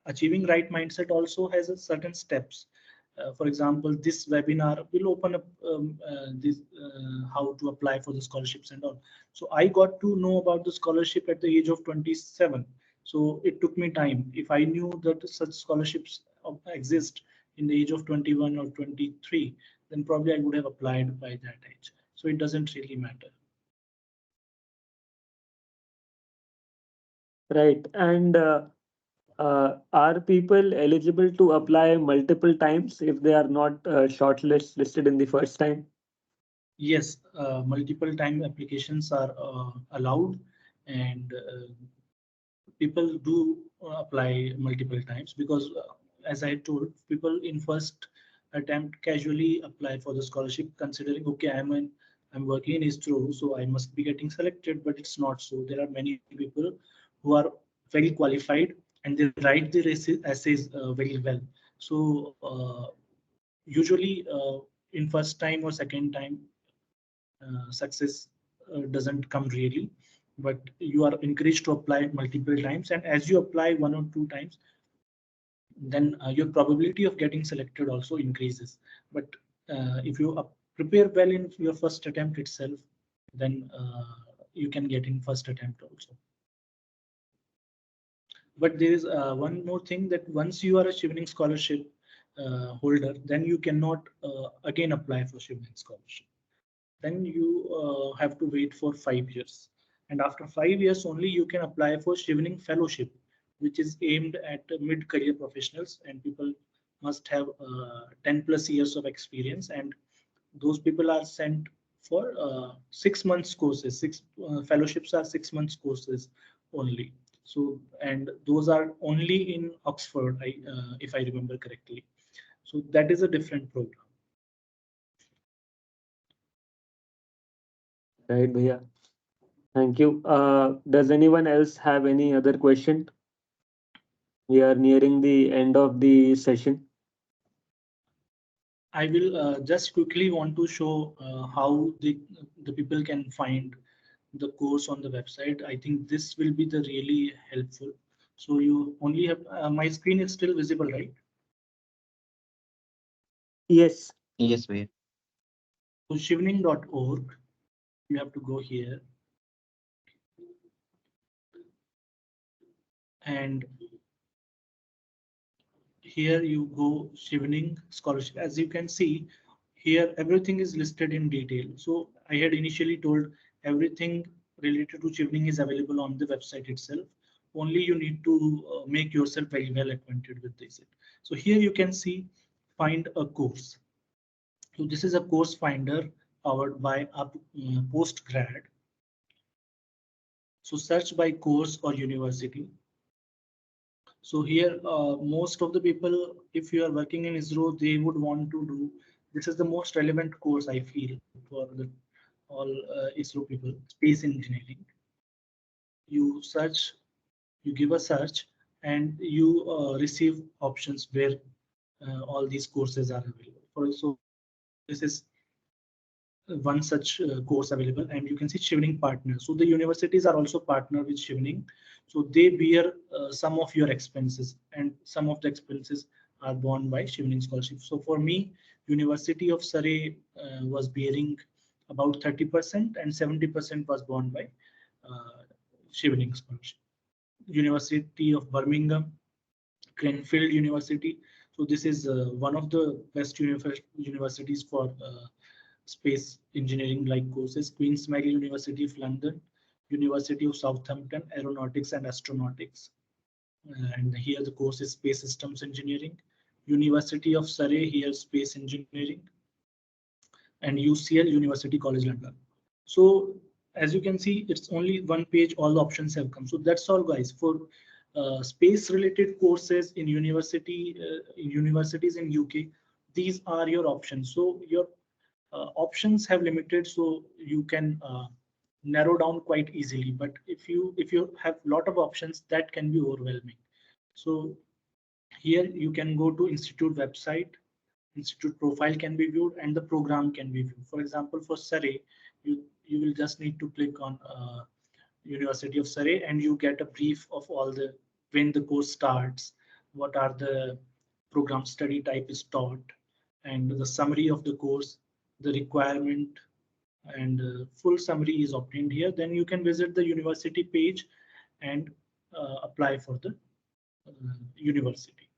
Speaker 1: achieving right mindset also has a certain steps. For example, this webinar will open up this how to apply for the scholarships and all. So I got to know about the scholarship at the age of 27. So it took me time. If I knew that such scholarships exist in the age of 21 or 23, then probably I would have applied by that age. So it doesn't really matter.
Speaker 2: Right. And are people eligible to apply multiple times if they are not listed in the first time?
Speaker 1: Yes, multiple time applications are allowed, and people do apply multiple times because, as I told, people in first attempt casually apply for the scholarship, considering okay, I'm working in IISTRO, so I must be getting selected, but it's not so. There are many people who are very qualified and they write their essays very well. So usually in first time or second time, success doesn't come really, but you are encouraged to apply multiple times, and as you apply 1 or 2 times, then your probability of getting selected also increases. But if you prepare well in your first attempt itself, then you can get in first attempt also. But there is one more thing, that once you are a Chevening Scholarship holder, then you cannot again apply for Chevening Scholarship. Then you have to wait for 5 years. And after 5 years only, you can apply for Chevening Fellowship, which is aimed at mid-career professionals, and people must have 10 plus years of experience. And those people are sent for 6 months courses. Fellowships are 6 months courses only. So, and those are only in Oxford, if I remember correctly. So that is a different program.
Speaker 2: Right, Bhaiya. Thank you. Does anyone else have any other question? We are nearing the end of the session.
Speaker 1: I will just quickly want to show how the people can find the course on the website. I think this will be the really helpful. So you only have my screen is still visible, right?
Speaker 2: Yes.
Speaker 5: Yes, Bhaiya.
Speaker 1: So chevening.org, you have to go here and here you go Chevening Scholarship. As you can see here, everything is listed in detail. So I had initially told everything related to Chevening is available on the website itself. Only you need to make yourself very well acquainted with this. So here you can see find a course. So this is a course finder powered by a postgrad. So search by course or university. So here, most of the people, if you are working in ISRO, they would want to do, this is the most relevant course I feel for the all ISRO people, space engineering. You search, you give a search and you receive options where all these courses are available. So this is one such course available, and you can see Chevening partner. So the universities are also partner with Chevening. So they bear some of your expenses, and some of the expenses are borne by Chevening Scholarship. So for me, University of Surrey was bearing about 30% and 70% was borne by Chevening Scholarship. University of Birmingham, Cranfield University. So this is one of the best universities for space engineering like courses. Queen's Mary University of London, University of Southampton, Aeronautics and Astronautics. And here the course is Space Systems Engineering. University of Surrey, here Space Engineering. And UCL, University College London. So as you can see, it's only one page, all the options have come. So that's all guys for space related courses in universities in UK. These are your options. So your options have limited, so you can narrow down quite easily. But if you have a lot of options, that can be overwhelming. So here you can go to institute website, institute profile can be viewed, and the program can be viewed. For example, for Surrey, you will just need to click on University of Surrey and you get a brief of all the when the course starts, what are the program study type is taught, and the summary of the course, the requirement, and full summary is obtained here. Then you can visit the university page and apply for the university.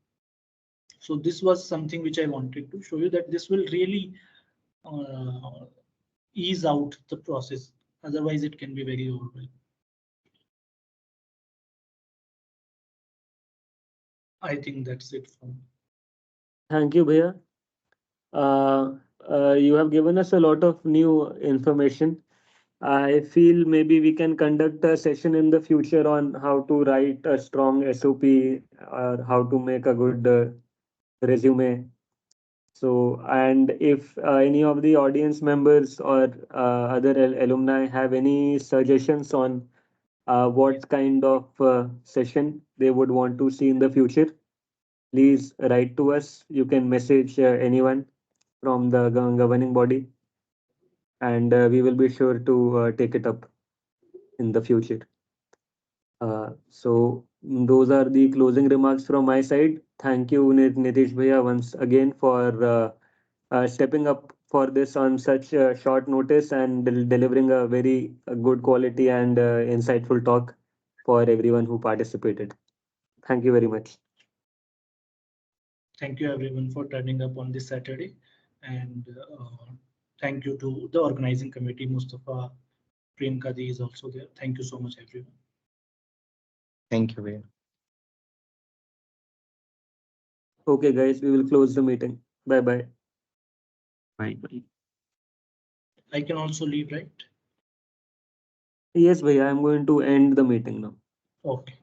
Speaker 1: So this was something which I wanted to show you, that this will really ease out the process. Otherwise, it can be very overwhelming. I think that's it from me.
Speaker 2: Thank you, Bhaiya. You have given us a lot of new information. I feel maybe we can conduct a session in the future on how to write a strong SOP or how to make a good resume. So, and if any of the audience members or other alumni have any suggestions on what kind of session they would want to see in the future, please write to us. You can message anyone from the governing body, and we will be sure to take it up in the future. So those are the closing remarks from my side. Thank you, Nitish Bhaiya, once again for stepping up for this on such short notice and delivering a very good quality and insightful talk for everyone who participated. Thank you very much.
Speaker 1: Thank you everyone for turning up on this Saturday, and thank you to the organizing committee. Mustafa, Prem Kadi is also there. Thank you so much, everyone.
Speaker 5: Thank you, Bhaiya.
Speaker 2: Okay, guys, we will close the meeting. Bye bye.
Speaker 3: Bye bye.
Speaker 1: I can also leave, right?
Speaker 2: Yes, Bhaiya, I'm going to end the meeting now.
Speaker 1: Okay.